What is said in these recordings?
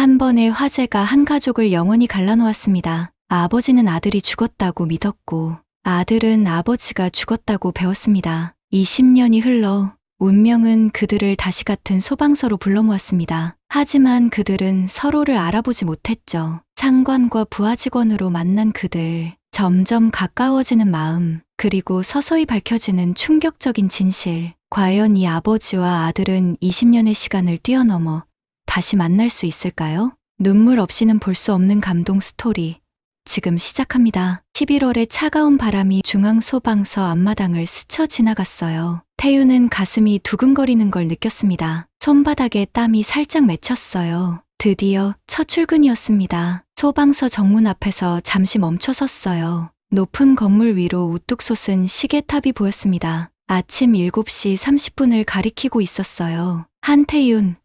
한 번의 화재가 한 가족을 영원히 갈라놓았습니다. 아버지는 아들이 죽었다고 믿었고 아들은 아버지가 죽었다고 배웠습니다. 20년이 흘러 운명은 그들을 다시 같은 소방서로 불러 모았습니다. 하지만 그들은 서로를 알아보지 못했죠. 상관과 부하 직원으로 만난 그들, 점점 가까워지는 마음, 그리고 서서히 밝혀지는 충격적인 진실. 과연 이 아버지와 아들은 20년의 시간을 뛰어넘어 다시 만날 수 있을까요? 눈물 없이는 볼 수 없는 감동 스토리. 지금 시작합니다. 11월의 차가운 바람이 중앙소방서 앞마당을 스쳐 지나갔어요. 태윤은 가슴이 두근거리는 걸 느꼈습니다. 손바닥에 땀이 살짝 맺혔어요. 드디어 첫 출근이었습니다. 소방서 정문 앞에서 잠시 멈춰 섰어요. 높은 건물 위로 우뚝 솟은 시계탑이 보였습니다. 아침 7시 30분을 가리키고 있었어요. 한태윤,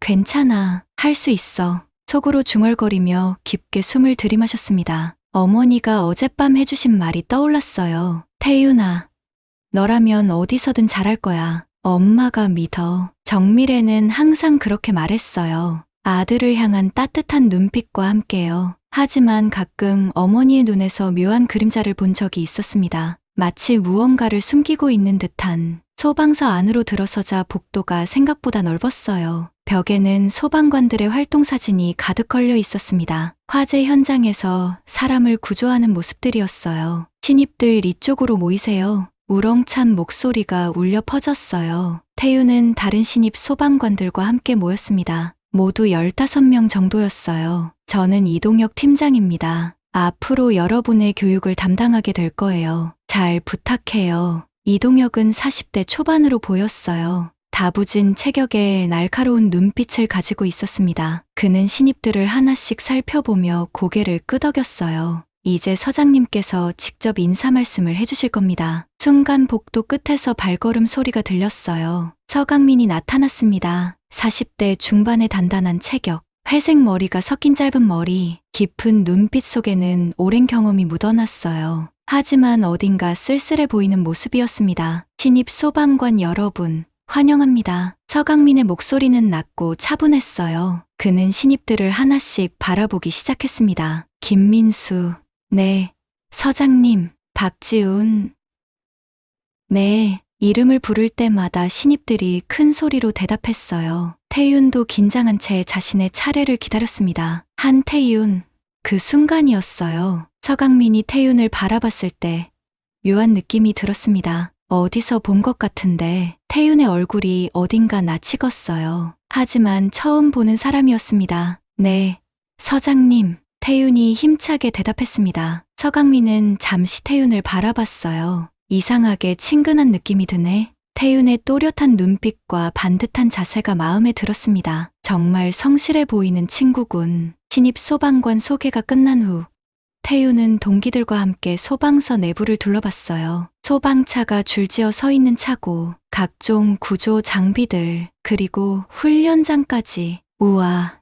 괜찮아. 할 수 있어. 속으로 중얼거리며 깊게 숨을 들이마셨습니다. 어머니가 어젯밤 해주신 말이 떠올랐어요. 태윤아, 너라면 어디서든 잘할 거야. 엄마가 믿어. 정미래는 항상 그렇게 말했어요. 아들을 향한 따뜻한 눈빛과 함께요. 하지만 가끔 어머니의 눈에서 묘한 그림자를 본 적이 있었습니다. 마치 무언가를 숨기고 있는 듯한. 소방서 안으로 들어서자 복도가 생각보다 넓었어요. 벽에는 소방관들의 활동 사진이 가득 걸려 있었습니다. 화재 현장에서 사람을 구조하는 모습들이었어요. 신입들 이쪽으로 모이세요. 우렁찬 목소리가 울려 퍼졌어요. 태윤은 다른 신입 소방관들과 함께 모였습니다. 모두 15명 정도였어요. 저는 이동혁 팀장입니다. 앞으로 여러분의 교육을 담당하게 될 거예요. 잘 부탁해요. 이동혁은 40대 초반으로 보였어요. 다부진 체격에 날카로운 눈빛을 가지고 있었습니다. 그는 신입들을 하나씩 살펴보며 고개를 끄덕였어요. 이제 서장님께서 직접 인사 말씀을 해주실 겁니다. 순간 복도 끝에서 발걸음 소리가 들렸어요. 서강민이 나타났습니다. 40대 중반의 단단한 체격, 회색 머리가 섞인 짧은 머리, 깊은 눈빛 속에는 오랜 경험이 묻어났어요. 하지만 어딘가 쓸쓸해 보이는 모습이었습니다. 신입 소방관 여러분, 환영합니다. 서강민의 목소리는 낮고 차분했어요. 그는 신입들을 하나씩 바라보기 시작했습니다. 김민수, 네. 서장님, 박지훈, 네. 이름을 부를 때마다 신입들이 큰 소리로 대답했어요. 태윤도 긴장한 채 자신의 차례를 기다렸습니다. 한태윤, 그 순간이었어요. 서강민이 태윤을 바라봤을 때 묘한 느낌이 들었습니다. 어디서 본 것 같은데 태윤의 얼굴이 어딘가 낯익었어요. 하지만 처음 보는 사람이었습니다. 네, 서장님. 태윤이 힘차게 대답했습니다. 서강민은 잠시 태윤을 바라봤어요. 이상하게 친근한 느낌이 드네. 태윤의 또렷한 눈빛과 반듯한 자세가 마음에 들었습니다. 정말 성실해 보이는 친구군. 신입 소방관 소개가 끝난 후 태윤은 동기들과 함께 소방서 내부를 둘러봤어요. 소방차가 줄지어 서 있는 차고 각종 구조 장비들 그리고 훈련장까지. 우와,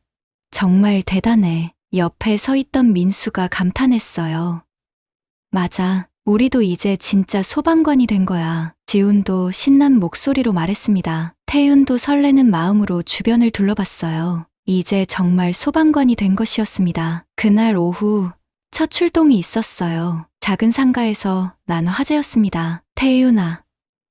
정말 대단해. 옆에 서 있던 민수가 감탄했어요. 맞아, 우리도 이제 진짜 소방관이 된 거야. 지훈도 신난 목소리로 말했습니다. 태윤도 설레는 마음으로 주변을 둘러봤어요. 이제 정말 소방관이 된 것이었습니다. 그날 오후 첫 출동이 있었어요. 작은 상가에서 난 화재였습니다. 태윤아,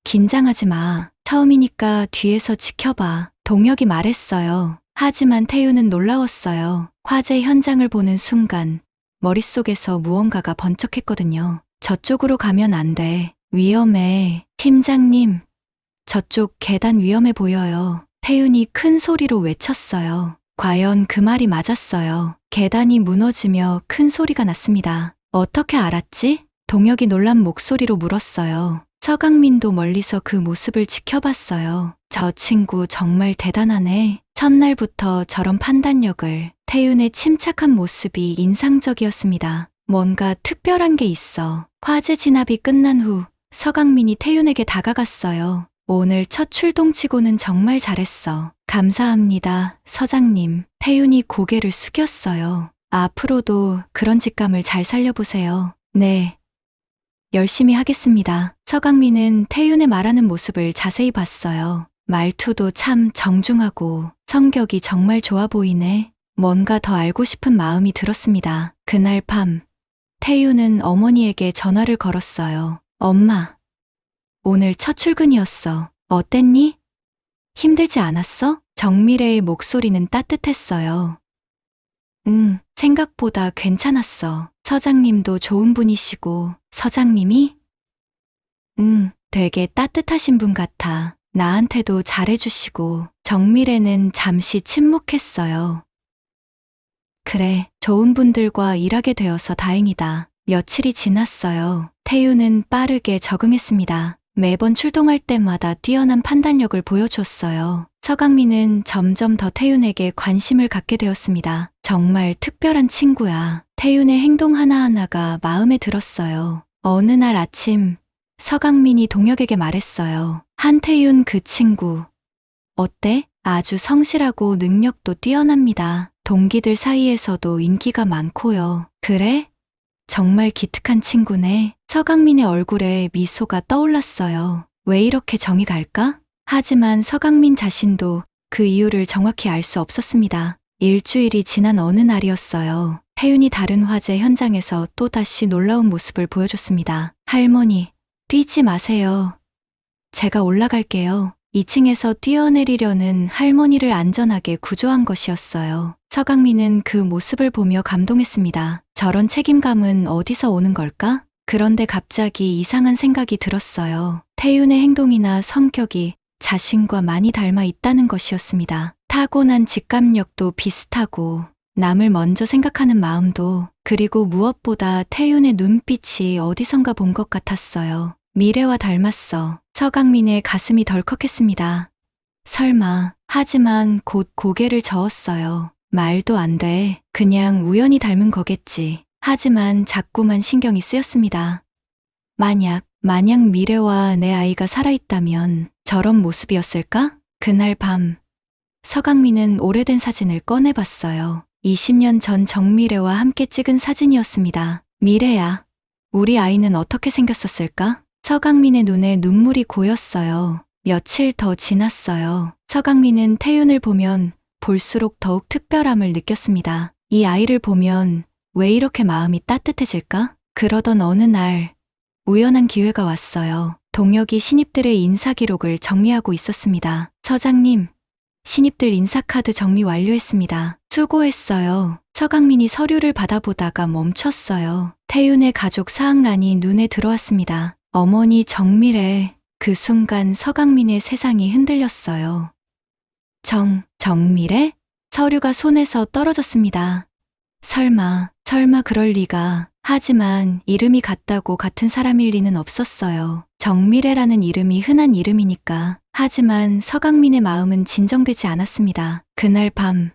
긴장하지 마. 처음이니까 뒤에서 지켜봐. 동혁이 말했어요. 하지만 태윤은 놀라웠어요. 화재 현장을 보는 순간 머릿속에서 무언가가 번쩍했거든요. 저쪽으로 가면 안 돼. 위험해. 팀장님, 저쪽 계단 위험해 보여요. 태윤이 큰 소리로 외쳤어요. 과연 그 말이 맞았어요. 계단이 무너지며 큰 소리가 났습니다. 어떻게 알았지? 동혁이 놀란 목소리로 물었어요. 서강민도 멀리서 그 모습을 지켜봤어요. 저 친구 정말 대단하네. 첫날부터 저런 판단력을. 태윤의 침착한 모습이 인상적이었습니다. 뭔가 특별한 게 있어. 화재 진압이 끝난 후 서강민이 태윤에게 다가갔어요. 오늘 첫 출동치고는 정말 잘했어. 감사합니다, 서장님. 태윤이 고개를 숙였어요. 앞으로도 그런 직감을 잘 살려보세요. 네. 열심히 하겠습니다. 서강민은 태윤의 말하는 모습을 자세히 봤어요. 말투도 참 정중하고 성격이 정말 좋아 보이네. 뭔가 더 알고 싶은 마음이 들었습니다. 그날 밤, 태유는 어머니에게 전화를 걸었어요. 엄마, 오늘 첫 출근이었어. 어땠니? 힘들지 않았어? 정미래의 목소리는 따뜻했어요. 응, 생각보다 괜찮았어. 서장님도 좋은 분이시고, 서장님이? 응, 되게 따뜻하신 분 같아. 나한테도 잘해주시고, 정미래는 잠시 침묵했어요. 그래, 좋은 분들과 일하게 되어서 다행이다. 며칠이 지났어요. 태유는 빠르게 적응했습니다. 매번 출동할 때마다 뛰어난 판단력을 보여줬어요. 서강민은 점점 더 태윤에게 관심을 갖게 되었습니다. 정말 특별한 친구야. 태윤의 행동 하나하나가 마음에 들었어요. 어느 날 아침, 서강민이 동혁에게 말했어요. 한태윤 그 친구. 어때? 아주 성실하고 능력도 뛰어납니다. 동기들 사이에서도 인기가 많고요. 그래? 정말 기특한 친구네. 서강민의 얼굴에 미소가 떠올랐어요. 왜 이렇게 정이 갈까? 하지만 서강민 자신도 그 이유를 정확히 알 수 없었습니다. 일주일이 지난 어느 날이었어요. 태윤이 다른 화재 현장에서 또다시 놀라운 모습을 보여줬습니다. 할머니, 뛰지 마세요. 제가 올라갈게요. 2층에서 뛰어내리려는 할머니를 안전하게 구조한 것이었어요. 서강민은 그 모습을 보며 감동했습니다. 저런 책임감은 어디서 오는 걸까? 그런데 갑자기 이상한 생각이 들었어요. 태윤의 행동이나 성격이 자신과 많이 닮아 있다는 것이었습니다. 타고난 직감력도 비슷하고 남을 먼저 생각하는 마음도, 그리고 무엇보다 태윤의 눈빛이 어디선가 본 것 같았어요. 미래와 닮았어. 서강민의 가슴이 덜컥했습니다. 설마. 하지만 곧 고개를 저었어요. 말도 안 돼. 그냥 우연히 닮은 거겠지. 하지만 자꾸만 신경이 쓰였습니다. 만약 미래와 내 아이가 살아있다면 저런 모습이었을까? 그날 밤, 서강민은 오래된 사진을 꺼내봤어요. 20년 전 정미래와 함께 찍은 사진이었습니다. 미래야, 우리 아이는 어떻게 생겼었을까? 서강민의 눈에 눈물이 고였어요. 며칠 더 지났어요. 서강민은 태윤을 보면 볼수록 더욱 특별함을 느꼈습니다. 이 아이를 보면 왜 이렇게 마음이 따뜻해질까? 그러던 어느 날 우연한 기회가 왔어요. 동혁이 신입들의 인사 기록을 정리하고 있었습니다. 서장님, 신입들 인사카드 정리 완료했습니다. 수고했어요. 서강민이 서류를 받아보다가 멈췄어요. 태윤의 가족 사항란이 눈에 들어왔습니다. 어머니 정미래. 그 순간 서강민의 세상이 흔들렸어요. 정미래? 서류가 손에서 떨어졌습니다. 설마 그럴 리가. 하지만 이름이 같다고 같은 사람일 리는 없었어요. 정미래라는 이름이 흔한 이름이니까. 하지만 서강민의 마음은 진정되지 않았습니다. 그날 밤,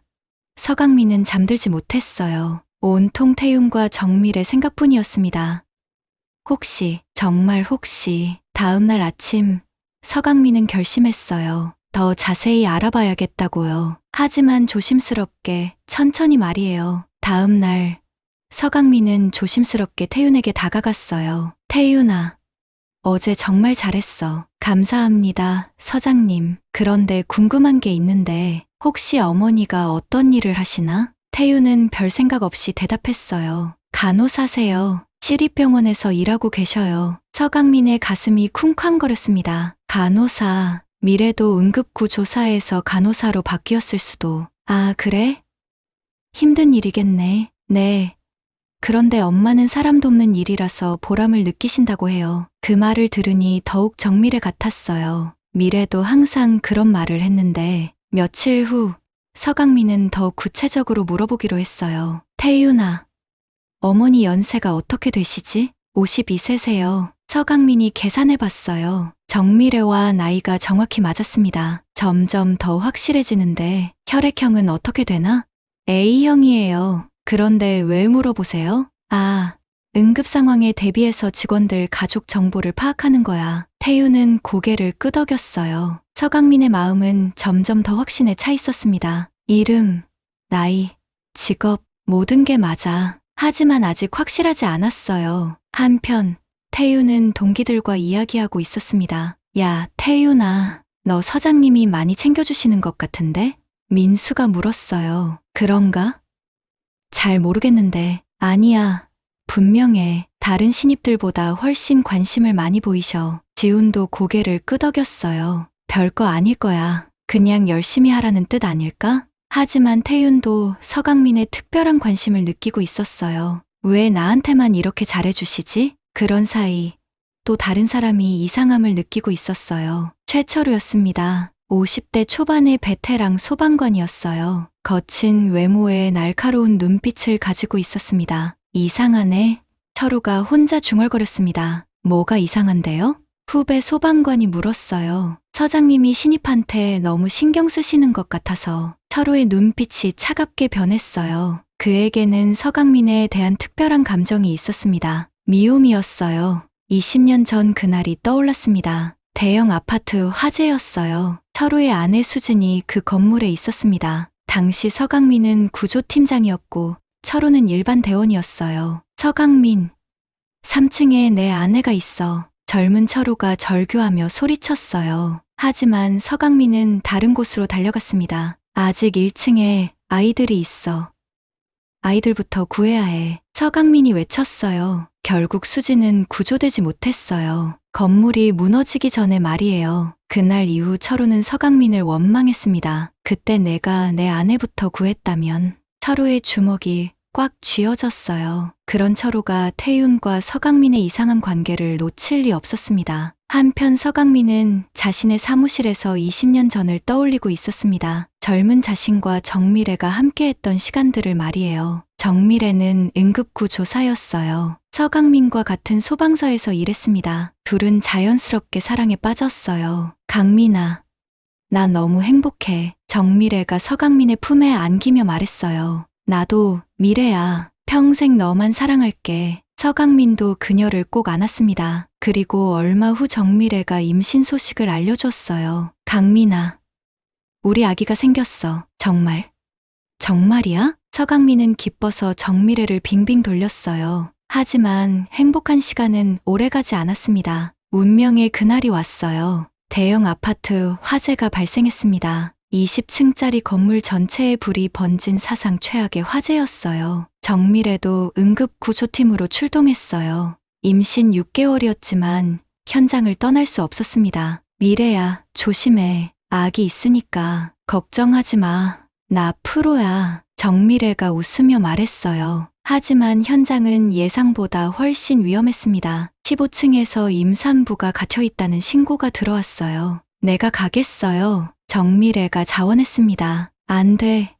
서강민은 잠들지 못했어요. 온통 태윤과 정미래 생각뿐이었습니다. 혹시, 정말 혹시, 다음날 아침, 서강민은 결심했어요. 더 자세히 알아봐야겠다고요. 하지만 조심스럽게, 천천히 말이에요. 다음날, 서강민은 조심스럽게 태윤에게 다가갔어요. 태윤아, 어제 정말 잘했어. 감사합니다, 서장님. 그런데 궁금한 게 있는데, 혹시 어머니가 어떤 일을 하시나? 태윤은 별 생각 없이 대답했어요. 간호사세요. 시립병원에서 일하고 계셔요. 서강민의 가슴이 쿵쾅거렸습니다. 간호사, 미래도 응급구조사에서 간호사로 바뀌었을 수도. 아, 그래? 힘든 일이겠네. 네. 그런데 엄마는 사람 돕는 일이라서 보람을 느끼신다고 해요. 그 말을 들으니 더욱 정미래 같았어요. 미래도 항상 그런 말을 했는데, 며칠 후 서강민은 더 구체적으로 물어보기로 했어요. 태윤아, 어머니 연세가 어떻게 되시지? 52세세요. 서강민이 계산해봤어요. 정미래와 나이가 정확히 맞았습니다. 점점 더 확실해지는데 혈액형은 어떻게 되나? A형이에요. 그런데 왜 물어보세요? 아, 응급 상황에 대비해서 직원들 가족 정보를 파악하는 거야. 태윤은 고개를 끄덕였어요. 서강민의 마음은 점점 더 확신에 차 있었습니다. 이름, 나이, 직업, 모든 게 맞아. 하지만 아직 확실하지 않았어요. 한편 태윤은 동기들과 이야기하고 있었습니다. 야, 태윤아, 너 서장님이 많이 챙겨주시는 것 같은데? 민수가 물었어요. 그런가? 잘 모르겠는데. 아니야. 분명해. 다른 신입들보다 훨씬 관심을 많이 보이셔. 지훈도 고개를 끄덕였어요. 별거 아닐 거야. 그냥 열심히 하라는 뜻 아닐까? 하지만 태윤도 서강민의 특별한 관심을 느끼고 있었어요. 왜 나한테만 이렇게 잘해주시지? 그런 사이 또 다른 사람이 이상함을 느끼고 있었어요. 최철우였습니다. 50대 초반의 베테랑 소방관이었어요. 거친 외모에 날카로운 눈빛을 가지고 있었습니다. 이상하네. 철우가 혼자 중얼거렸습니다. 뭐가 이상한데요? 후배 소방관이 물었어요. 서장님이 신입한테 너무 신경 쓰시는 것 같아서. 철우의 눈빛이 차갑게 변했어요. 그에게는 서강민에 대한 특별한 감정이 있었습니다. 미움이었어요. 20년 전 그날이 떠올랐습니다. 대형 아파트 화재였어요. 철우의 아내 수진이 그 건물에 있었습니다. 당시 서강민은 구조팀장이었고 철우는 일반 대원이었어요. 서강민, 3층에 내 아내가 있어. 젊은 철우가 절규하며 소리쳤어요. 하지만 서강민은 다른 곳으로 달려갔습니다. 아직 1층에 아이들이 있어. 아이들부터 구해야 해. 서강민이 외쳤어요. 결국 수지는 구조되지 못했어요. 건물이 무너지기 전에 말이에요. 그날 이후 철우는 서강민을 원망했습니다. 그때 내가 내 아내부터 구했다면. 철우의 주먹이 꽉 쥐어졌어요. 그런 철우가 태윤과 서강민의 이상한 관계를 놓칠 리 없었습니다. 한편 서강민은 자신의 사무실에서 20년 전을 떠올리고 있었습니다. 젊은 자신과 정미래가 함께했던 시간들을 말이에요. 정미래는 응급구조사였어요. 서강민과 같은 소방서에서 일했습니다. 둘은 자연스럽게 사랑에 빠졌어요. 강민아, 나 너무 행복해. 정미래가 서강민의 품에 안기며 말했어요. 나도 미래야. 평생 너만 사랑할게. 서강민도 그녀를 꼭 안았습니다. 그리고 얼마 후 정미래가 임신 소식을 알려줬어요. 강민아, 우리 아기가 생겼어. 정말? 정말이야? 서강민은 기뻐서 정미래를 빙빙 돌렸어요. 하지만 행복한 시간은 오래가지 않았습니다. 운명의 그날이 왔어요. 대형 아파트 화재가 발생했습니다. 20층짜리 건물 전체에 불이 번진 사상 최악의 화재였어요. 정미래도 응급구조팀으로 출동했어요. 임신 6개월이었지만 현장을 떠날 수 없었습니다. 미래야, 조심해. 아기 있으니까 걱정하지 마. 나 프로야. 정미래가 웃으며 말했어요. 하지만 현장은 예상보다 훨씬 위험했습니다. 15층에서 임산부가 갇혀있다는 신고가 들어왔어요. 내가 가겠어요. 정미래가 자원했습니다. 안 돼.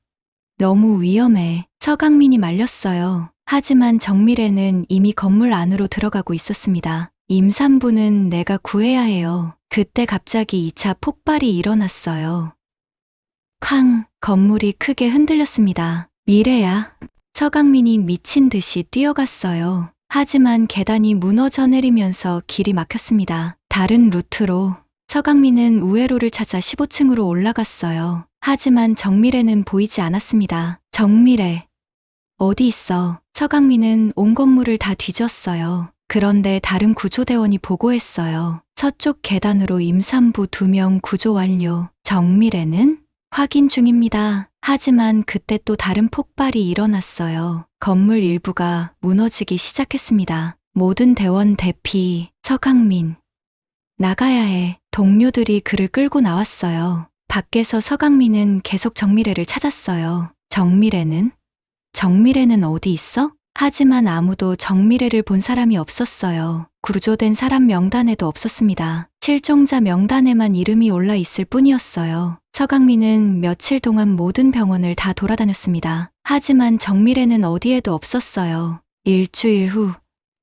너무 위험해. 서강민이 말렸어요. 하지만 정미래는 이미 건물 안으로 들어가고 있었습니다. 임산부는 내가 구해야 해요. 그때 갑자기 2차 폭발이 일어났어요. 쾅! 건물이 크게 흔들렸습니다. 미래야. 서강민이 미친 듯이 뛰어갔어요. 하지만 계단이 무너져 내리면서 길이 막혔습니다. 다른 루트로 서강민은 우회로를 찾아 15층으로 올라갔어요. 하지만 정미래는 보이지 않았습니다. 정미래, 어디 있어? 서강민은 온 건물을 다 뒤졌어요. 그런데 다른 구조대원이 보고했어요. 서쪽 계단으로 임산부 2명 구조 완료. 정미래는? 확인 중입니다. 하지만 그때 또 다른 폭발이 일어났어요. 건물 일부가 무너지기 시작했습니다. 모든 대원 대피. 서강민, 나가야 해. 동료들이 그를 끌고 나왔어요. 밖에서 서강민은 계속 정미래를 찾았어요. 정미래는? 정미래는 어디 있어? 하지만 아무도 정미래를 본 사람이 없었어요. 구조된 사람 명단에도 없었습니다. 실종자 명단에만 이름이 올라 있을 뿐이었어요. 서강민은 며칠 동안 모든 병원을 다 돌아다녔습니다. 하지만 정미래는 어디에도 없었어요. 일주일 후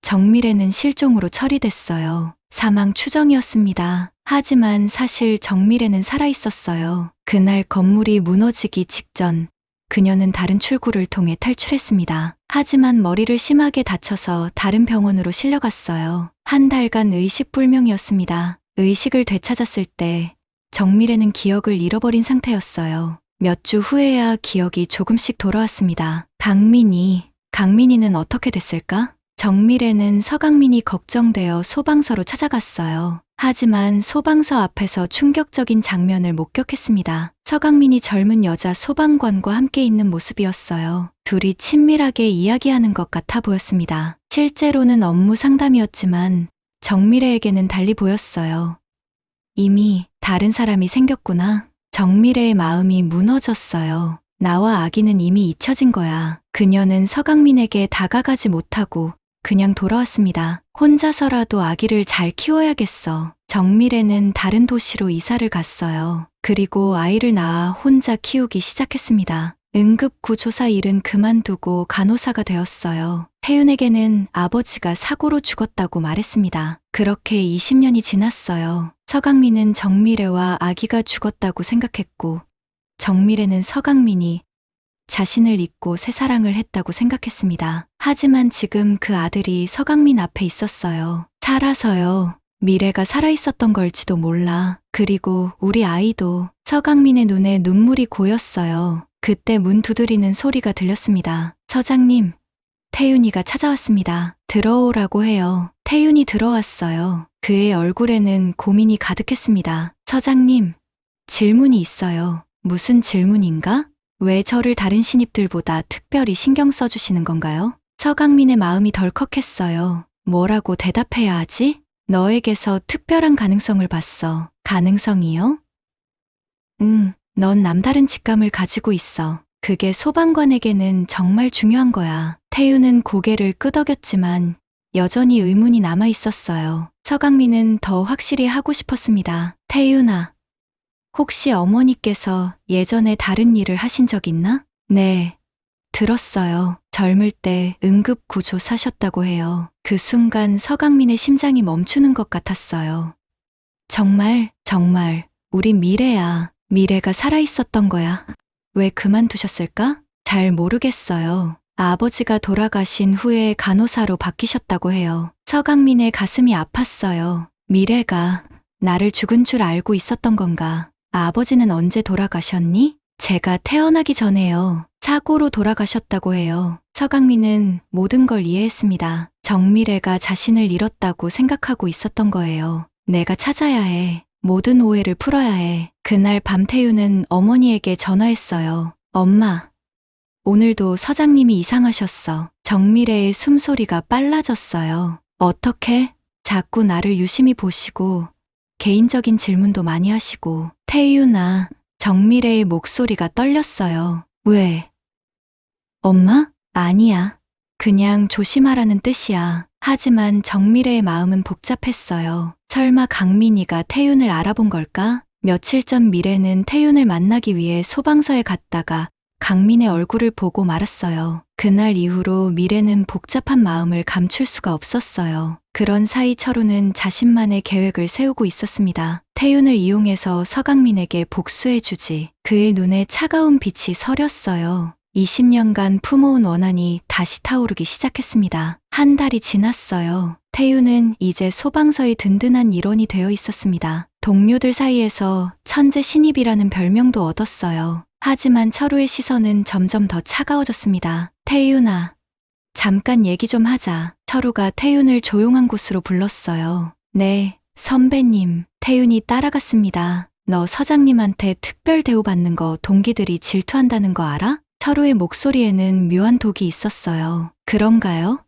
정미래는 실종으로 처리됐어요. 사망 추정이었습니다. 하지만 사실 정미래는 살아있었어요. 그날 건물이 무너지기 직전 그녀는 다른 출구를 통해 탈출했습니다. 하지만 머리를 심하게 다쳐서 다른 병원으로 실려갔어요. 한 달간 의식불명이었습니다. 의식을 되찾았을 때 정미래는 기억을 잃어버린 상태였어요. 몇 주 후에야 기억이 조금씩 돌아왔습니다. 강민이는 어떻게 됐을까? 정미래는 서강민이 걱정되어 소방서로 찾아갔어요. 하지만 소방서 앞에서 충격적인 장면을 목격했습니다. 서강민이 젊은 여자 소방관과 함께 있는 모습이었어요. 둘이 친밀하게 이야기하는 것 같아 보였습니다. 실제로는 업무 상담이었지만 정미래에게는 달리 보였어요. 이미 다른 사람이 생겼구나. 정미래의 마음이 무너졌어요. 나와 아기는 이미 잊혀진 거야. 그녀는 서강민에게 다가가지 못하고 그냥 돌아왔습니다. 혼자서라도 아기를 잘 키워야겠어. 정미래는 다른 도시로 이사를 갔어요. 그리고 아이를 낳아 혼자 키우기 시작했습니다. 응급구조사 일은 그만두고 간호사가 되었어요. 태윤에게는 아버지가 사고로 죽었다고 말했습니다. 그렇게 20년이 지났어요. 서강민은 정미래와 아기가 죽었다고 생각했고, 정미래는 서강민이 자신을 잊고 새사랑을 했다고 생각했습니다. 하지만 지금 그 아들이 서강민 앞에 있었어요. 살아서요. 미래가 살아있었던 걸지도 몰라. 그리고 우리 아이도. 서강민의 눈에 눈물이 고였어요. 그때 문 두드리는 소리가 들렸습니다. 서장님, 태윤이가 찾아왔습니다. 들어오라고 해요. 태윤이 들어왔어요. 그의 얼굴에는 고민이 가득했습니다. 서장님, 질문이 있어요. 무슨 질문인가? 왜 저를 다른 신입들보다 특별히 신경 써주시는 건가요? 서강민의 마음이 덜컥했어요. 뭐라고 대답해야 하지? 너에게서 특별한 가능성을 봤어. 가능성이요? 넌 남다른 직감을 가지고 있어. 그게 소방관에게는 정말 중요한 거야. 태윤은 고개를 끄덕였지만 여전히 의문이 남아 있었어요. 서강민은 더 확실히 하고 싶었습니다. 태윤아, 혹시 어머니께서 예전에 다른 일을 하신 적 있나? 네, 들었어요. 젊을 때 응급구조사셨다고 해요. 그 순간 서강민의 심장이 멈추는 것 같았어요. 정말, 우리 미래야. 미래가 살아있었던 거야. 왜 그만두셨을까? 잘 모르겠어요. 아버지가 돌아가신 후에 간호사로 바뀌셨다고 해요. 서강민의 가슴이 아팠어요. 미래가 나를 죽은 줄 알고 있었던 건가? 아버지는 언제 돌아가셨니? 제가 태어나기 전에요. 사고로 돌아가셨다고 해요. 서강민은 모든 걸 이해했습니다. 정미래가 자신을 잃었다고 생각하고 있었던 거예요. 내가 찾아야 해. 모든 오해를 풀어야 해. 그날 밤 태윤은 어머니에게 전화했어요. 엄마, 오늘도 서장님이 이상하셨어. 정미래의 숨소리가 빨라졌어요. 어떻게? 자꾸 나를 유심히 보시고 개인적인 질문도 많이 하시고. 태윤아, 정미래의 목소리가 떨렸어요. 왜? 엄마? 아니야. 그냥 조심하라는 뜻이야. 하지만 정미래의 마음은 복잡했어요. 설마 강민이가 태윤을 알아본 걸까? 며칠 전 미래는 태윤을 만나기 위해 소방서에 갔다가 강민의 얼굴을 보고 말았어요. 그날 이후로 미래는 복잡한 마음을 감출 수가 없었어요. 그런 사이 철우는 자신만의 계획을 세우고 있었습니다. 태윤을 이용해서 서강민에게 복수해주지. 그의 눈에 차가운 빛이 서렸어요. 20년간 품어온 원한이 다시 타오르기 시작했습니다. 한 달이 지났어요. 태윤은 이제 소방서의 든든한 일원이 되어 있었습니다. 동료들 사이에서 천재 신입이라는 별명도 얻었어요. 하지만 철우의 시선은 점점 더 차가워졌습니다. 태윤아, 잠깐 얘기 좀 하자. 철우가 태윤을 조용한 곳으로 불렀어요. 네, 선배님. 태윤이 따라갔습니다. 너 서장님한테 특별 대우받는 거 동기들이 질투한다는 거 알아? 철우의 목소리에는 묘한 독이 있었어요. 그런가요?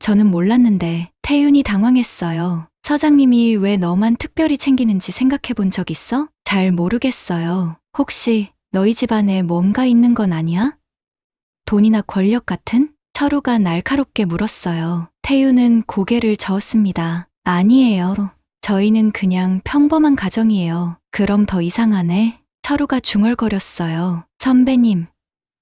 저는 몰랐는데. 태윤이 당황했어요. 서장님이 왜 너만 특별히 챙기는지 생각해 본 적 있어? 잘 모르겠어요. 혹시 너희 집안에 뭔가 있는 건 아니야? 돈이나 권력 같은? 철우가 날카롭게 물었어요. 태윤은 고개를 저었습니다. 아니에요. 저희는 그냥 평범한 가정이에요. 그럼 더 이상하네. 철우가 중얼거렸어요. 선배님,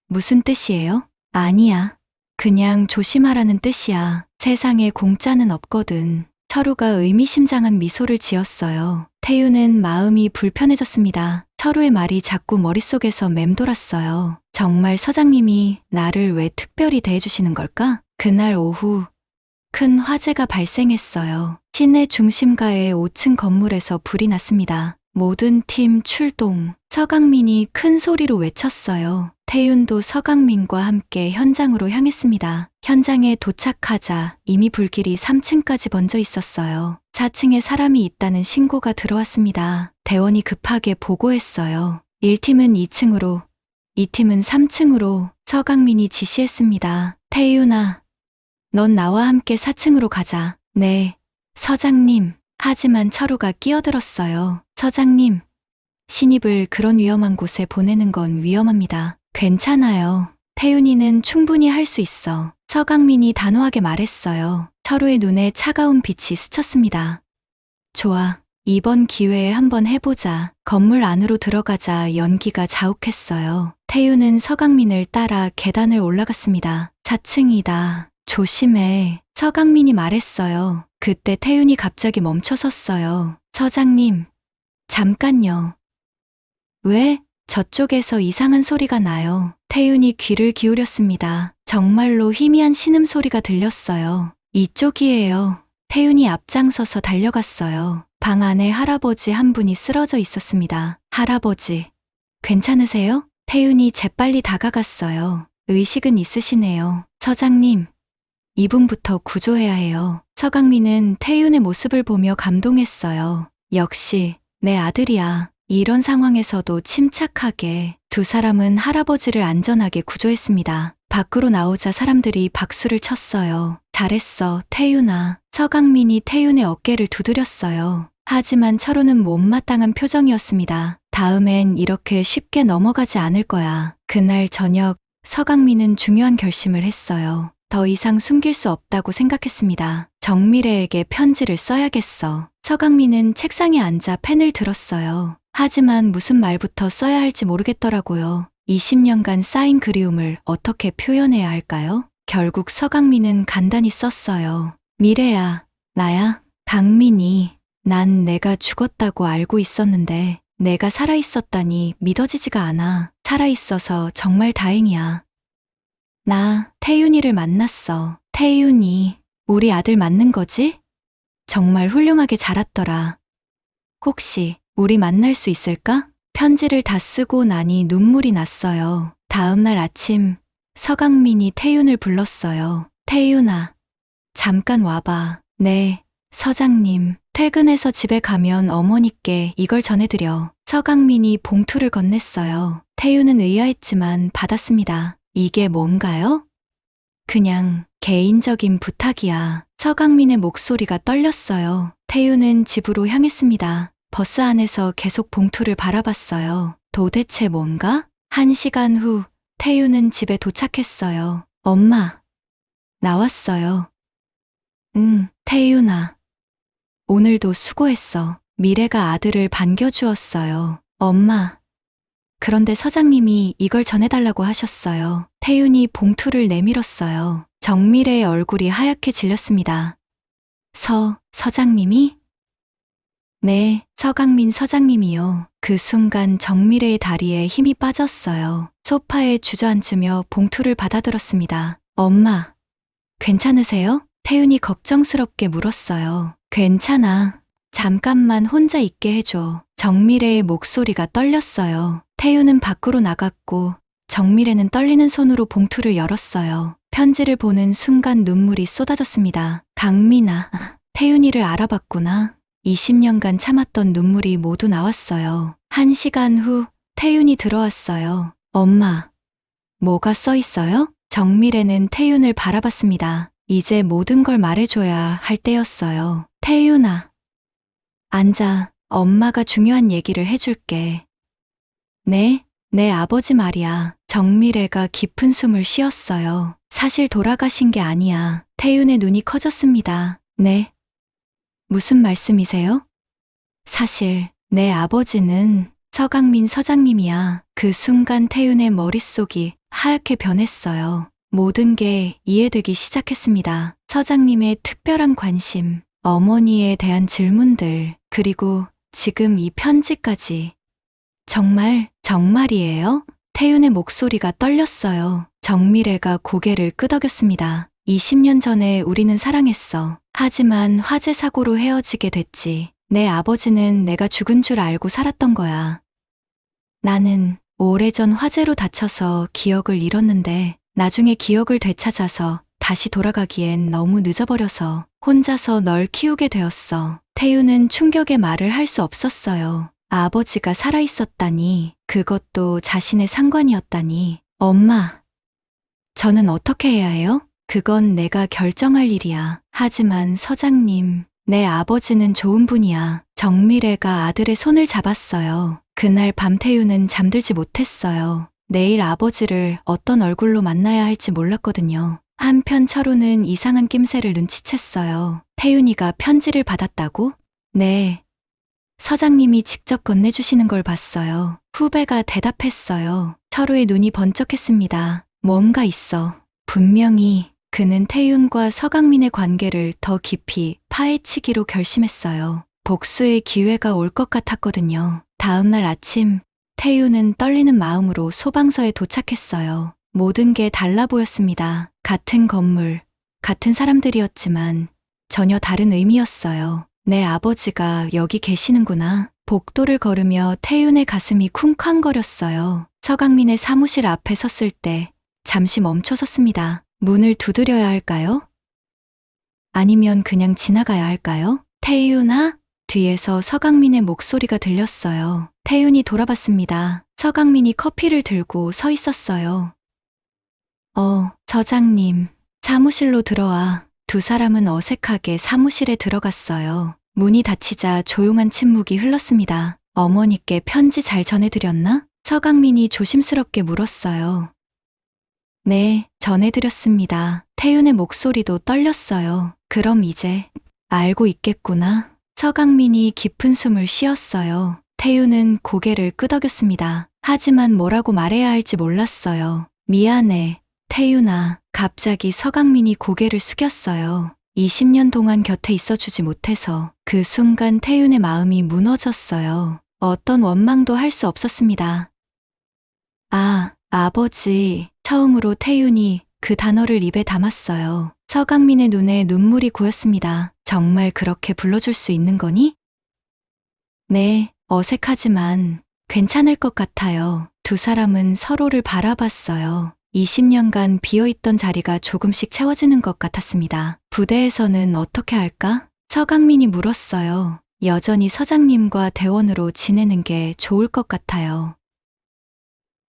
무슨 뜻이에요? 아니야. 그냥 조심하라는 뜻이야. 세상에 공짜는 없거든. 철우가 의미심장한 미소를 지었어요. 태윤은 마음이 불편해졌습니다. 철우의 말이 자꾸 머릿속에서 맴돌았어요. 정말 서장님이 나를 왜 특별히 대해주시는 걸까? 그날 오후 큰 화재가 발생했어요. 시내 중심가의 5층 건물에서 불이 났습니다. 모든 팀 출동. 서강민이 큰 소리로 외쳤어요. 태윤도 서강민과 함께 현장으로 향했습니다. 현장에 도착하자 이미 불길이 3층까지 번져 있었어요. 4층에 사람이 있다는 신고가 들어왔습니다. 대원이 급하게 보고했어요. 1팀은 2층으로, 2팀은 3층으로. 서강민이 지시했습니다. 태윤아, 넌 나와 함께 4층으로 가자. 네, 서장님. 하지만 철우가 끼어들었어요. 서장님, 신입을 그런 위험한 곳에 보내는 건 위험합니다. 괜찮아요. 태윤이는 충분히 할 수 있어. 서강민이 단호하게 말했어요. 철우의 눈에 차가운 빛이 스쳤습니다. 좋아. 이번 기회에 한번 해보자. 건물 안으로 들어가자 연기가 자욱했어요. 태윤은 서강민을 따라 계단을 올라갔습니다. 4층이다. 조심해. 서강민이 말했어요. 그때 태윤이 갑자기 멈춰섰어요. 서장님, 잠깐요. 왜? 저쪽에서 이상한 소리가 나요. 태윤이 귀를 기울였습니다. 정말로 희미한 신음소리가 들렸어요. 이쪽이에요. 태윤이 앞장서서 달려갔어요. 방 안에 할아버지 한 분이 쓰러져 있었습니다. 할아버지, 괜찮으세요? 태윤이 재빨리 다가갔어요. 의식은 있으시네요. 서장님, 이분부터 구조해야 해요. 서강민은 태윤의 모습을 보며 감동했어요. 역시 내 아들이야. 이런 상황에서도 침착하게 두 사람은 할아버지를 안전하게 구조했습니다. 밖으로 나오자 사람들이 박수를 쳤어요. 잘했어, 태윤아. 서강민이 태윤의 어깨를 두드렸어요. 하지만 철우는 못마땅한 표정이었습니다. 다음엔 이렇게 쉽게 넘어가지 않을 거야. 그날 저녁 서강민은 중요한 결심을 했어요. 더 이상 숨길 수 없다고 생각했습니다. 정미래에게 편지를 써야겠어. 서강민은 책상에 앉아 펜을 들었어요. 하지만 무슨 말부터 써야 할지 모르겠더라고요. 20년간 쌓인 그리움을 어떻게 표현해야 할까요? 결국 서강민은 간단히 썼어요. 미래야, 나야, 강민이. 난 내가 죽었다고 알고 있었는데 내가 살아있었다니 믿어지지가 않아. 살아있어서 정말 다행이야. 나 태윤이를 만났어. 태윤이, 우리 아들 맞는 거지? 정말 훌륭하게 자랐더라. 혹시 우리 만날 수 있을까? 편지를 다 쓰고 나니 눈물이 났어요. 다음 날 아침 서강민이 태윤을 불렀어요. 태윤아, 잠깐 와봐. 네, 서장님. 퇴근해서 집에 가면 어머니께 이걸 전해드려. 서강민이 봉투를 건넸어요. 태윤은 의아했지만 받았습니다. 이게 뭔가요? 그냥 개인적인 부탁이야. 서강민의 목소리가 떨렸어요. 태윤은 집으로 향했습니다. 버스 안에서 계속 봉투를 바라봤어요. 도대체 뭔가? 1시간 후 태윤은 집에 도착했어요. 엄마, 나왔어요. 응, 태윤아. 오늘도 수고했어. 미래가 아들을 반겨주었어요. 엄마. 그런데 서장님이 이걸 전해달라고 하셨어요. 태윤이 봉투를 내밀었어요. 정미래의 얼굴이 하얗게 질렸습니다. 서장님이? 네, 서강민 서장님이요. 그 순간 정미래의 다리에 힘이 빠졌어요. 소파에 주저앉으며 봉투를 받아들었습니다. 엄마, 괜찮으세요? 태윤이 걱정스럽게 물었어요. 괜찮아. 잠깐만 혼자 있게 해줘. 정미래의 목소리가 떨렸어요. 태윤은 밖으로 나갔고 정미래는 떨리는 손으로 봉투를 열었어요. 편지를 보는 순간 눈물이 쏟아졌습니다. 강민아, 태윤이를 알아봤구나. 20년간 참았던 눈물이 모두 나왔어요. 1시간 후 태윤이 들어왔어요. 엄마, 뭐가 써 있어요? 정미래는 태윤을 바라봤습니다. 이제 모든 걸 말해줘야 할 때였어요. 태윤아, 앉아. 엄마가 중요한 얘기를 해줄게. 네, 내 아버지 말이야. 정미래가 깊은 숨을 쉬었어요. 사실 돌아가신 게 아니야. 태윤의 눈이 커졌습니다. 네. 무슨 말씀이세요? 사실 내 아버지는 서강민 서장님이야. 그 순간 태윤의 머릿속이 하얗게 변했어요. 모든 게 이해되기 시작했습니다. 서장님의 특별한 관심, 어머니에 대한 질문들, 그리고 지금 이 편지까지. 정말이에요? 태윤의 목소리가 떨렸어요. 정미래가 고개를 끄덕였습니다. 20년 전에 우리는 사랑했어. 하지만 화재 사고로 헤어지게 됐지. 내 아버지는 내가 죽은 줄 알고 살았던 거야. 나는 오래전 화재로 다쳐서 기억을 잃었는데 나중에 기억을 되찾아서 다시 돌아가기엔 너무 늦어버려서 혼자서 널 키우게 되었어. 태유는 충격에 말을 할 수 없었어요. 아버지가 살아있었다니, 그것도 자신의 상관이었다니. 엄마, 저는 어떻게 해야 해요? 그건 내가 결정할 일이야. 하지만 서장님, 내 아버지는 좋은 분이야. 정미래가 아들의 손을 잡았어요. 그날 밤 태유는 잠들지 못했어요. 내일 아버지를 어떤 얼굴로 만나야 할지 몰랐거든요. 한편 철우는 이상한 낌새를 눈치챘어요. 태윤이가 편지를 받았다고? 네. 서장님이 직접 건네주시는 걸 봤어요. 후배가 대답했어요. 철우의 눈이 번쩍했습니다. 뭔가 있어. 분명히 그는 태윤과 서강민의 관계를 더 깊이 파헤치기로 결심했어요. 복수의 기회가 올 것 같았거든요. 다음 날 아침, 태윤은 떨리는 마음으로 소방서에 도착했어요. 모든 게 달라 보였습니다. 같은 건물, 같은 사람들이었지만 전혀 다른 의미였어요. 내 아버지가 여기 계시는구나. 복도를 걸으며 태윤의 가슴이 쿵쾅거렸어요. 서강민의 사무실 앞에 섰을 때 잠시 멈춰섰습니다. 문을 두드려야 할까요? 아니면 그냥 지나가야 할까요? 태윤아? 뒤에서 서강민의 목소리가 들렸어요. 태윤이 돌아봤습니다. 서강민이 커피를 들고 서 있었어요. 서장님, 사무실로 들어와. 두 사람은 어색하게 사무실에 들어갔어요. 문이 닫히자 조용한 침묵이 흘렀습니다. 어머니께 편지 잘 전해드렸나? 서강민이 조심스럽게 물었어요. 네, 전해드렸습니다. 태윤의 목소리도 떨렸어요. 그럼 이제 알고 있겠구나. 서강민이 깊은 숨을 쉬었어요. 태윤은 고개를 끄덕였습니다. 하지만 뭐라고 말해야 할지 몰랐어요. 미안해, 태윤아. 갑자기 서강민이 고개를 숙였어요. 20년 동안 곁에 있어주지 못해서 그 순간 태윤의 마음이 무너졌어요. 어떤 원망도 할 수 없었습니다. 아, 아버지. 처음으로 태윤이 그 단어를 입에 담았어요. 서강민의 눈에 눈물이 고였습니다. 정말 그렇게 불러줄 수 있는 거니? 네, 어색하지만 괜찮을 것 같아요. 두 사람은 서로를 바라봤어요. 20년간 비어있던 자리가 조금씩 채워지는 것 같았습니다. 부대에서는 어떻게 할까? 서강민이 물었어요. 여전히 서장님과 대원으로 지내는 게 좋을 것 같아요.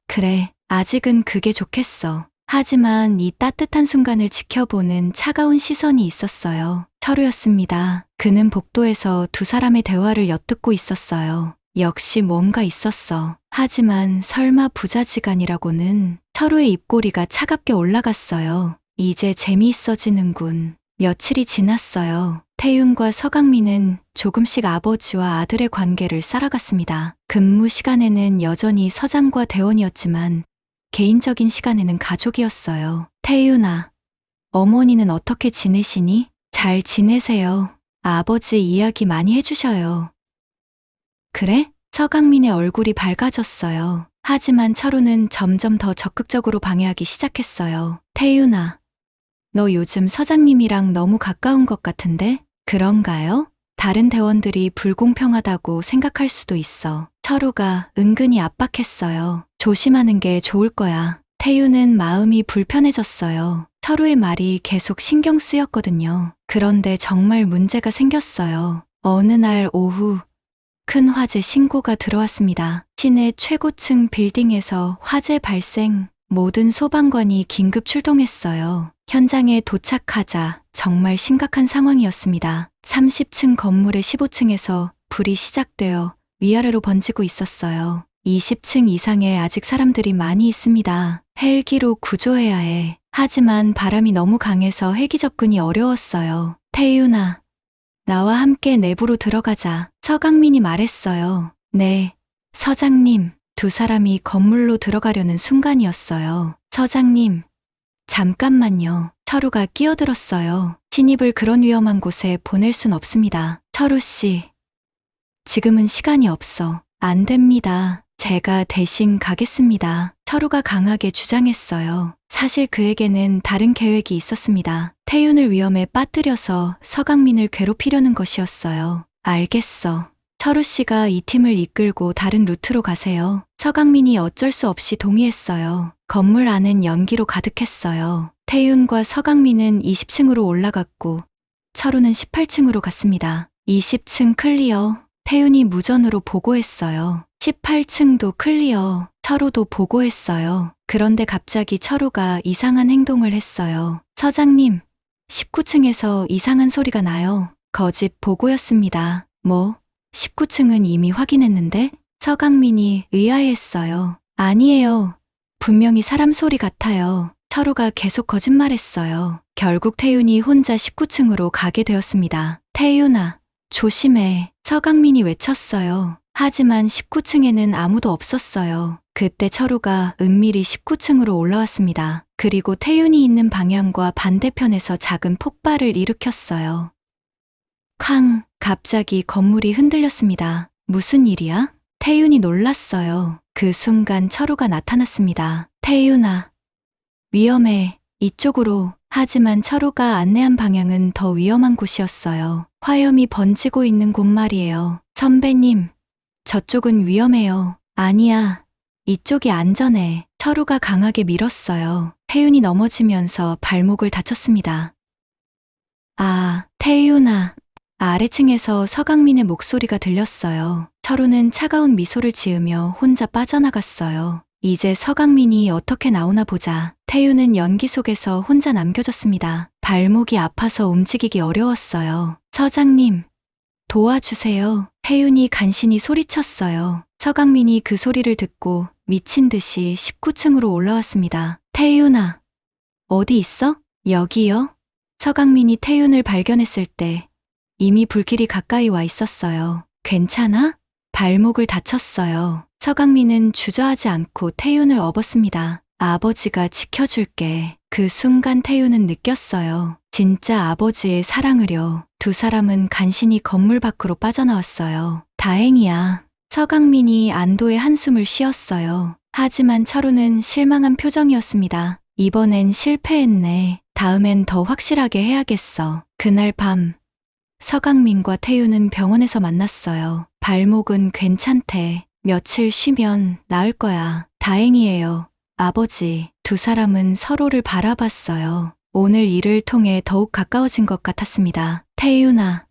그래, 아직은 그게 좋겠어. 하지만 이 따뜻한 순간을 지켜보는 차가운 시선이 있었어요. 철우였습니다. 그는 복도에서 두 사람의 대화를 엿듣고 있었어요. 역시 뭔가 있었어. 하지만 설마 부자지간이라고는. 철우의 입꼬리가 차갑게 올라갔어요. 이제 재미있어지는군. 며칠이 지났어요. 태윤과 서강민은 조금씩 아버지와 아들의 관계를 쌓아갔습니다. 근무 시간에는 여전히 서장과 대원이었지만 개인적인 시간에는 가족이었어요. 태윤아, 어머니는 어떻게 지내시니? 잘 지내세요. 아버지 이야기 많이 해주셔요. 그래? 서강민의 얼굴이 밝아졌어요. 하지만 철우는 점점 더 적극적으로 방해하기 시작했어요. 태윤아, 너 요즘 서장님이랑 너무 가까운 것 같은데? 그런가요? 다른 대원들이 불공평하다고 생각할 수도 있어. 철우가 은근히 압박했어요. 조심하는 게 좋을 거야. 태윤은 마음이 불편해졌어요. 철우의 말이 계속 신경 쓰였거든요. 그런데 정말 문제가 생겼어요. 어느 날 오후 큰 화재 신고가 들어왔습니다. 시내 최고층 빌딩에서 화재 발생. 모든 소방관이 긴급 출동했어요. 현장에 도착하자 정말 심각한 상황이었습니다. 30층 건물의 15층에서 불이 시작되어 위아래로 번지고 있었어요. 20층 이상에 아직 사람들이 많이 있습니다. 헬기로 구조해야 해. 하지만 바람이 너무 강해서 헬기 접근이 어려웠어요. 태윤아, 나와 함께 내부로 들어가자. 서강민이 말했어요. 네, 서장님. 두 사람이 건물로 들어가려는 순간이었어요. 서장님, 잠깐만요. 철우가 끼어들었어요. 신입을 그런 위험한 곳에 보낼 순 없습니다. 철우 씨, 지금은 시간이 없어. 안 됩니다. 제가 대신 가겠습니다. 철우가 강하게 주장했어요. 사실 그에게는 다른 계획이 있었습니다. 태윤을 위험에 빠뜨려서 서강민을 괴롭히려는 것이었어요. 알겠어. 철우 씨가 이 팀을 이끌고 다른 루트로 가세요. 서강민이 어쩔 수 없이 동의했어요. 건물 안은 연기로 가득했어요. 태윤과 서강민은 20층으로 올라갔고 철우는 18층으로 갔습니다. 20층 클리어. 태윤이 무전으로 보고했어요. 18층도 클리어. 철우도 보고했어요. 그런데 갑자기 철우가 이상한 행동을 했어요. 서장님, 19층에서 이상한 소리가 나요. 거짓 보고였습니다. 뭐? 19층은 이미 확인했는데? 서강민이 의아해했어요. 아니에요. 분명히 사람 소리 같아요. 철우가 계속 거짓말했어요. 결국 태윤이 혼자 19층으로 가게 되었습니다. 태윤아, 조심해. 서강민이 외쳤어요. 하지만 19층에는 아무도 없었어요. 그때 철우가 은밀히 19층으로 올라왔습니다. 그리고 태윤이 있는 방향과 반대편에서 작은 폭발을 일으켰어요. 쾅! 갑자기 건물이 흔들렸습니다. 무슨 일이야? 태윤이 놀랐어요. 그 순간 철우가 나타났습니다. 태윤아, 위험해. 이쪽으로. 하지만 철우가 안내한 방향은 더 위험한 곳이었어요. 화염이 번지고 있는 곳 말이에요. 선배님, 저쪽은 위험해요. 아니야. 이쪽이 안전해. 철우가 강하게 밀었어요. 태윤이 넘어지면서 발목을 다쳤습니다. 아, 태윤아. 아래층에서 서강민의 목소리가 들렸어요. 철우는 차가운 미소를 지으며 혼자 빠져나갔어요. 이제 서강민이 어떻게 나오나 보자. 태윤은 연기 속에서 혼자 남겨졌습니다. 발목이 아파서 움직이기 어려웠어요. 서장님, 도와주세요. 태윤이 간신히 소리쳤어요. 서강민이 그 소리를 듣고 미친 듯이 19층으로 올라왔습니다. 태윤아, 어디 있어? 여기요? 서강민이 태윤을 발견했을 때 이미 불길이 가까이 와 있었어요. 괜찮아? 발목을 다쳤어요. 서강민은 주저하지 않고 태윤을 업었습니다. 아버지가 지켜줄게. 그 순간 태윤은 느꼈어요. 진짜 아버지의 사랑을요. 두 사람은 간신히 건물 밖으로 빠져나왔어요. 다행이야. 서강민이 안도의 한숨을 쉬었어요. 하지만 철우는 실망한 표정이었습니다. 이번엔 실패했네. 다음엔 더 확실하게 해야겠어. 그날 밤 서강민과 태윤은 병원에서 만났어요. 발목은 괜찮대. 며칠 쉬면 나을 거야. 다행이에요. 아버지. 두 사람은 서로를 바라봤어요. 오늘 일을 통해 더욱 가까워진 것 같았습니다. 태윤아,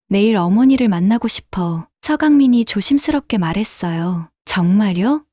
내일 어머니를 만나고 싶어. 서강민이 조심스럽게 말했어요. 정말요?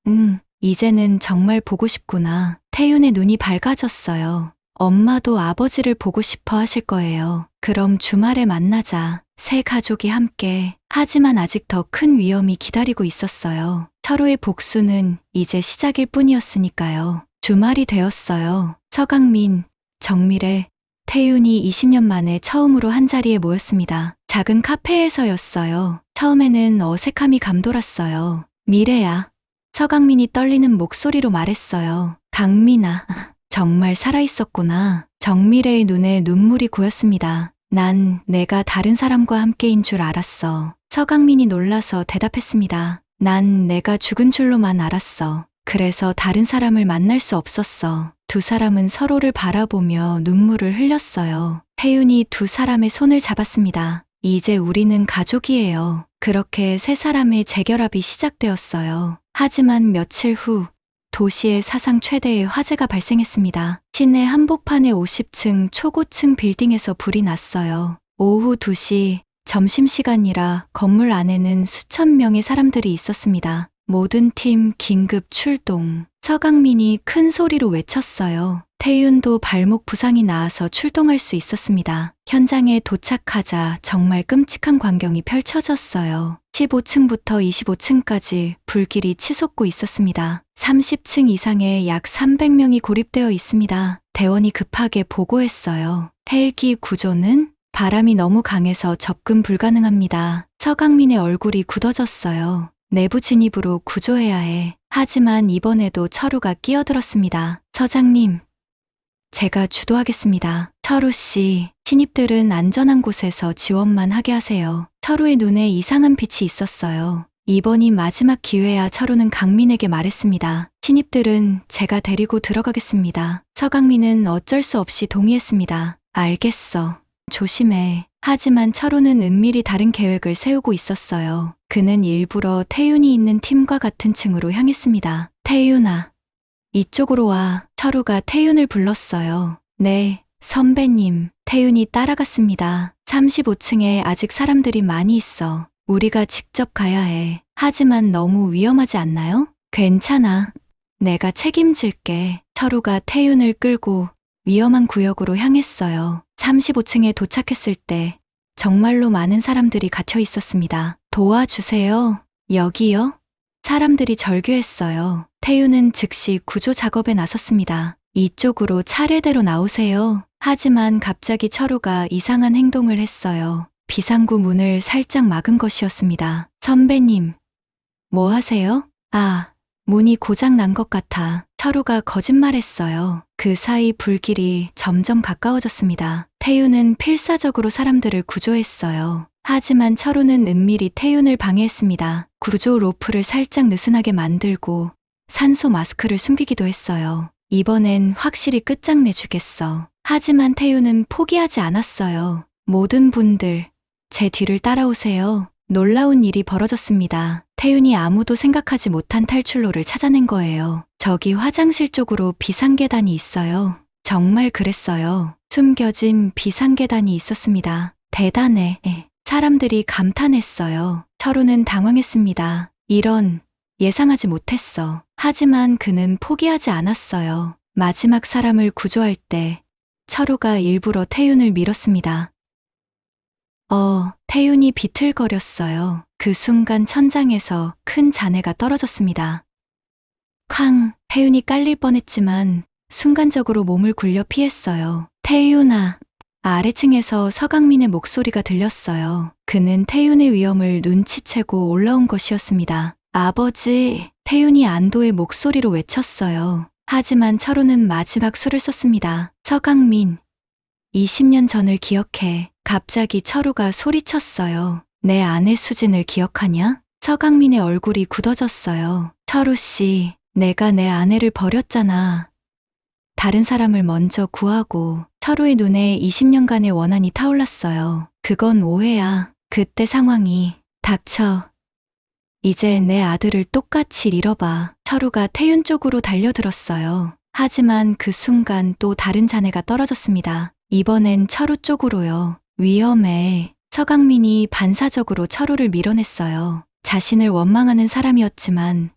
응, 이제는 정말 보고 싶구나. 태윤의 눈이 밝아졌어요. 엄마도 아버지를 보고 싶어 하실 거예요. 그럼 주말에 만나자. 세 가족이 함께. 하지만 아직 더 큰 위험이 기다리고 있었어요. 철우의 복수는 이제 시작일 뿐이었으니까요. 주말이 되었어요. 서강민, 정미래, 태윤이 20년 만에 처음으로 한자리에 모였습니다. 작은 카페에서였어요. 처음에는 어색함이 감돌았어요. 미래야. 서강민이 떨리는 목소리로 말했어요. 강민아, 정말 살아있었구나. 정미래의 눈에 눈물이 고였습니다. 난 내가 다른 사람과 함께인 줄 알았어. 서강민이 놀라서 대답했습니다. 난 내가 죽은 줄로만 알았어. 그래서 다른 사람을 만날 수 없었어. 두 사람은 서로를 바라보며 눈물을 흘렸어요. 태윤이 두 사람의 손을 잡았습니다. 이제 우리는 가족이에요. 그렇게 세 사람의 재결합이 시작되었어요. 하지만 며칠 후 도시의 사상 최대의 화재가 발생했습니다. 시내 한복판의 50층 초고층 빌딩에서 불이 났어요. 오후 2시 점심시간이라 건물 안에는 수천 명의 사람들이 있었습니다. 모든 팀 긴급 출동. 서강민이 큰 소리로 외쳤어요. 태윤도 발목 부상이 나아서 출동할 수 있었습니다. 현장에 도착하자 정말 끔찍한 광경이 펼쳐졌어요. 15층부터 25층까지 불길이 치솟고 있었습니다. 30층 이상에 약 300명이 고립되어 있습니다. 대원이 급하게 보고했어요. 헬기 구조는? 바람이 너무 강해서 접근 불가능합니다. 서강민의 얼굴이 굳어졌어요. 내부 진입으로 구조해야 해. 하지만 이번에도 철우가 끼어들었습니다. 서장님, 제가 주도하겠습니다. 철우 씨, 신입들은 안전한 곳에서 지원만 하게 하세요. 철우의 눈에 이상한 빛이 있었어요. 이번이 마지막 기회야. 철우는 강민에게 말했습니다. 신입들은 제가 데리고 들어가겠습니다. 서강민은 어쩔 수 없이 동의했습니다. 알겠어. 조심해. 하지만 철우는 은밀히 다른 계획을 세우고 있었어요. 그는 일부러 태윤이 있는 팀과 같은 층으로 향했습니다. 태윤아, 이쪽으로 와. 철우가 태윤을 불렀어요. 네, 선배님. 태윤이 따라갔습니다. 35층에 아직 사람들이 많이 있어. 우리가 직접 가야 해. 하지만 너무 위험하지 않나요? 괜찮아. 내가 책임질게. 철우가 태윤을 끌고 위험한 구역으로 향했어요. 35층에 도착했을 때 정말로 많은 사람들이 갇혀 있었습니다. 도와주세요. 여기요? 사람들이 절규했어요. 태윤은 즉시 구조 작업에 나섰습니다. 이쪽으로 차례대로 나오세요. 하지만 갑자기 철우가 이상한 행동을 했어요. 비상구 문을 살짝 막은 것이었습니다. 선배님, 뭐 하세요? 문이 고장 난 것 같아. 철우가 거짓말했어요. 그 사이 불길이 점점 가까워졌습니다. 태윤은 필사적으로 사람들을 구조했어요. 하지만 철우는 은밀히 태윤을 방해했습니다. 구조 로프를 살짝 느슨하게 만들고 산소 마스크를 숨기기도 했어요. 이번엔 확실히 끝장내주겠어. 하지만 태윤은 포기하지 않았어요. 모든 분들, 제 뒤를 따라오세요. 놀라운 일이 벌어졌습니다. 태윤이 아무도 생각하지 못한 탈출로를 찾아낸 거예요. 저기 화장실 쪽으로 비상계단이 있어요. 정말 그랬어요. 숨겨진 비상계단이 있었습니다. 대단해. 사람들이 감탄했어요. 철우는 당황했습니다. 이런, 예상하지 못했어. 하지만 그는 포기하지 않았어요. 마지막 사람을 구조할 때 철우가 일부러 태윤을 밀었습니다. 태윤이 비틀거렸어요. 그 순간 천장에서 큰 잔해가 떨어졌습니다. 쾅! 태윤이 깔릴 뻔했지만 순간적으로 몸을 굴려 피했어요. 태윤아! 아래층에서 서강민의 목소리가 들렸어요. 그는 태윤의 위험을 눈치채고 올라온 것이었습니다. 아버지! 태윤이 안도의 목소리로 외쳤어요. 하지만 철우는 마지막 수를 썼습니다. 서강민, 20년 전을 기억해. 갑자기 철우가 소리쳤어요. 내 아내 수진을 기억하냐? 서강민의 얼굴이 굳어졌어요. 철우 씨, 내가 내 아내를 버렸잖아. 다른 사람을 먼저 구하고. 철우의 눈에 20년간의 원한이 타올랐어요. 그건 오해야. 그때 상황이. 닥쳐. 이제 내 아들을 똑같이 잃어봐. 철우가 태윤 쪽으로 달려들었어요. 하지만 그 순간 또 다른 잔해가 떨어졌습니다. 이번엔 철우 쪽으로요. 위험해. 서강민이 반사적으로 철우를 밀어냈어요. 자신을 원망하는 사람이었지만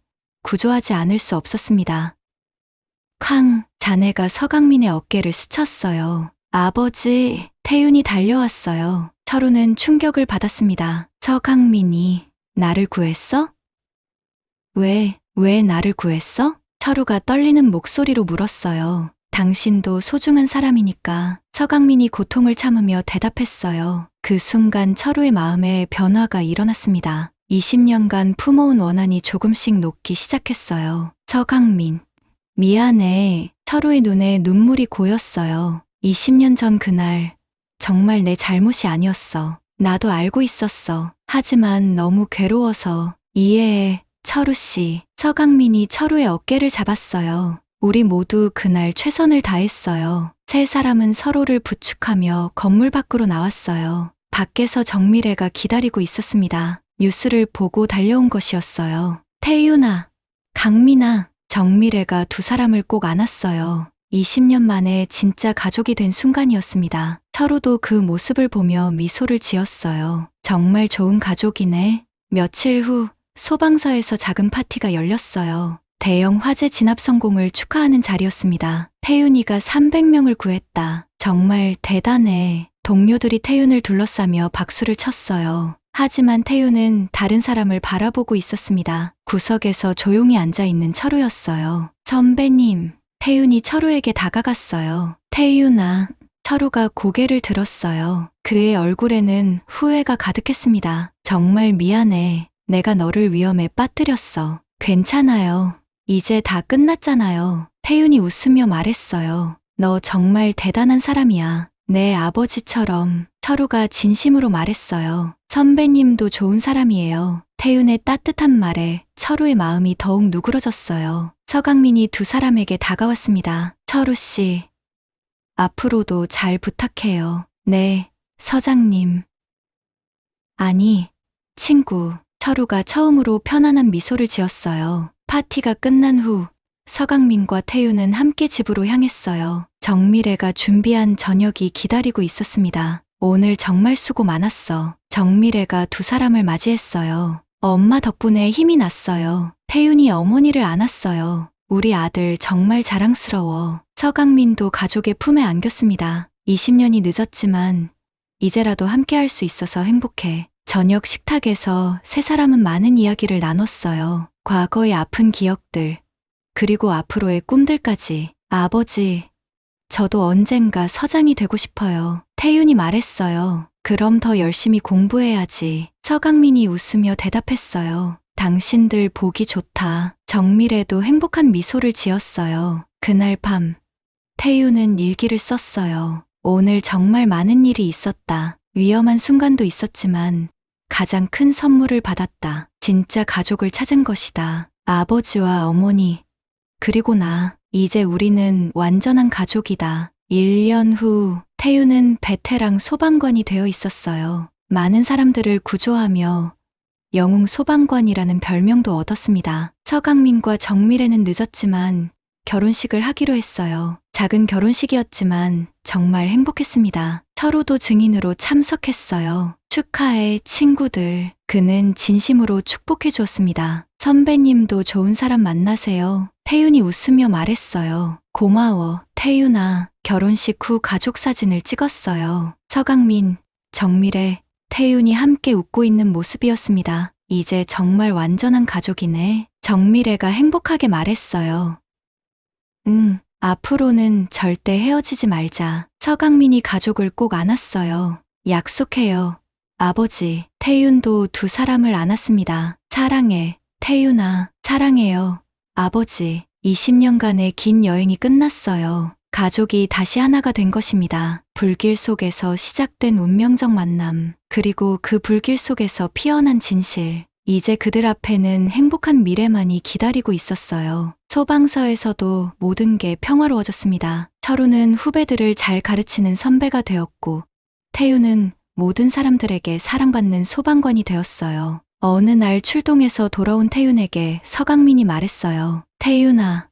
구조하지 않을 수 없었습니다. 쾅! 자네가 서강민의 어깨를 스쳤어요. 아버지! 태윤이 달려왔어요. 철우는 충격을 받았습니다. 서강민이 나를 구했어? 왜 나를 구했어? 철우가 떨리는 목소리로 물었어요. 당신도 소중한 사람이니까. 서강민이 고통을 참으며 대답했어요. 그 순간 철우의 마음에 변화가 일어났습니다. 20년간 품어온 원한이 조금씩 녹기 시작했어요. 서강민, 미안해. 철우의 눈에 눈물이 고였어요. 20년 전 그날, 정말 내 잘못이 아니었어. 나도 알고 있었어. 하지만 너무 괴로워서. 이해해, 철우 씨. 서강민이 철우의 어깨를 잡았어요. 우리 모두 그날 최선을 다했어요. 세 사람은 서로를 부축하며 건물 밖으로 나왔어요. 밖에서 정미래가 기다리고 있었습니다. 뉴스를 보고 달려온 것이었어요. 태윤아, 강민아. 정미래가 두 사람을 꼭 안았어요. 20년 만에 진짜 가족이 된 순간이었습니다. 철우도 그 모습을 보며 미소를 지었어요. 정말 좋은 가족이네. 며칠 후 소방서에서 작은 파티가 열렸어요. 대형 화재 진압 성공을 축하하는 자리였습니다. 태윤이가 300명을 구했다. 정말 대단해. 동료들이 태윤을 둘러싸며 박수를 쳤어요. 하지만 태윤은 다른 사람을 바라보고 있었습니다. 구석에서 조용히 앉아있는 철우였어요. 선배님. 태윤이 철우에게 다가갔어요. 태윤아. 철우가 고개를 들었어요. 그의 얼굴에는 후회가 가득했습니다. 정말 미안해. 내가 너를 위험에 빠뜨렸어. 괜찮아요. 이제 다 끝났잖아요. 태윤이 웃으며 말했어요. 너 정말 대단한 사람이야. 내 아버지처럼. 철우가 진심으로 말했어요. 선배님도 좋은 사람이에요. 태윤의 따뜻한 말에 철우의 마음이 더욱 누그러졌어요. 서강민이 두 사람에게 다가왔습니다. 철우 씨, 앞으로도 잘 부탁해요. 네, 서장님. 아니, 친구. 철우가 처음으로 편안한 미소를 지었어요. 파티가 끝난 후 서강민과 태유는 함께 집으로 향했어요. 정미래가 준비한 저녁이 기다리고 있었습니다. 오늘 정말 수고 많았어. 정미래가 두 사람을 맞이했어요. 엄마 덕분에 힘이 났어요. 태윤이 어머니를 안았어요. 우리 아들 정말 자랑스러워. 서강민도 가족의 품에 안겼습니다. 20년이 늦었지만 이제라도 함께 할 수 있어서 행복해. 저녁 식탁에서 세 사람은 많은 이야기를 나눴어요. 과거의 아픈 기억들, 그리고 앞으로의 꿈들까지. 아버지, 저도 언젠가 서장이 되고 싶어요. 태윤이 말했어요. 그럼 더 열심히 공부해야지. 서강민이 웃으며 대답했어요. 당신들 보기 좋다. 정미래도 행복한 미소를 지었어요. 그날 밤, 태윤은 일기를 썼어요. 오늘 정말 많은 일이 있었다. 위험한 순간도 있었지만 가장 큰 선물을 받았다. 진짜 가족을 찾은 것이다. 아버지와 어머니, 그리고 나. 이제 우리는 완전한 가족이다. 1년 후 태윤은 베테랑 소방관이 되어 있었어요. 많은 사람들을 구조하며 영웅 소방관이라는 별명도 얻었습니다. 서강민과 정미래는 늦었지만 결혼식을 하기로 했어요. 작은 결혼식이었지만 정말 행복했습니다. 철우도 증인으로 참석했어요. 축하해, 친구들. 그는 진심으로 축복해 주었습니다. 선배님도 좋은 사람 만나세요. 태윤이 웃으며 말했어요. 고마워, 태윤아. 결혼식 후 가족 사진을 찍었어요. 서강민, 정미래, 태윤이 함께 웃고 있는 모습이었습니다. 이제 정말 완전한 가족이네. 정미래가 행복하게 말했어요. 응, 앞으로는 절대 헤어지지 말자. 서강민이 가족을 꼭 안았어요. 약속해요. 아버지, 태윤도 두 사람을 안았습니다. 사랑해, 태윤아. 사랑해요. 아버지, 20년간의 긴 여행이 끝났어요. 가족이 다시 하나가 된 것입니다. 불길 속에서 시작된 운명적 만남, 그리고 그 불길 속에서 피어난 진실. 이제 그들 앞에는 행복한 미래만이 기다리고 있었어요. 소방서에서도 모든 게 평화로워졌습니다. 철우는 후배들을 잘 가르치는 선배가 되었고, 태유는 모든 사람들에게 사랑받는 소방관이 되었어요. 어느 날 출동해서 돌아온 태윤에게 서강민이 말했어요. 태윤아,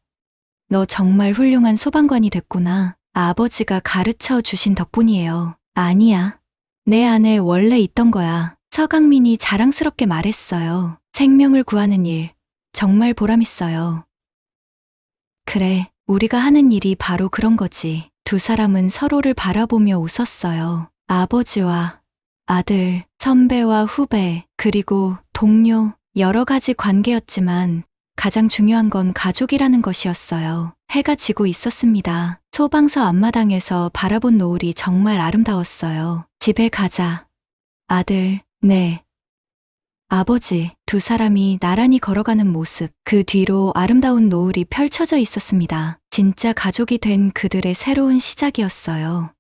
너 정말 훌륭한 소방관이 됐구나. 아버지가 가르쳐 주신 덕분이에요. 아니야. 내 안에 원래 있던 거야. 서강민이 자랑스럽게 말했어요. 생명을 구하는 일, 정말 보람있어요. 그래, 우리가 하는 일이 바로 그런 거지. 두 사람은 서로를 바라보며 웃었어요. 아버지와 아들, 선배와 후배, 그리고 동료, 여러 가지 관계였지만 가장 중요한 건 가족이라는 것이었어요. 해가 지고 있었습니다. 소방서 앞마당에서 바라본 노을이 정말 아름다웠어요. 집에 가자. 아들, 네. 아버지, 두 사람이 나란히 걸어가는 모습, 그 뒤로 아름다운 노을이 펼쳐져 있었습니다. 진짜 가족이 된 그들의 새로운 시작이었어요.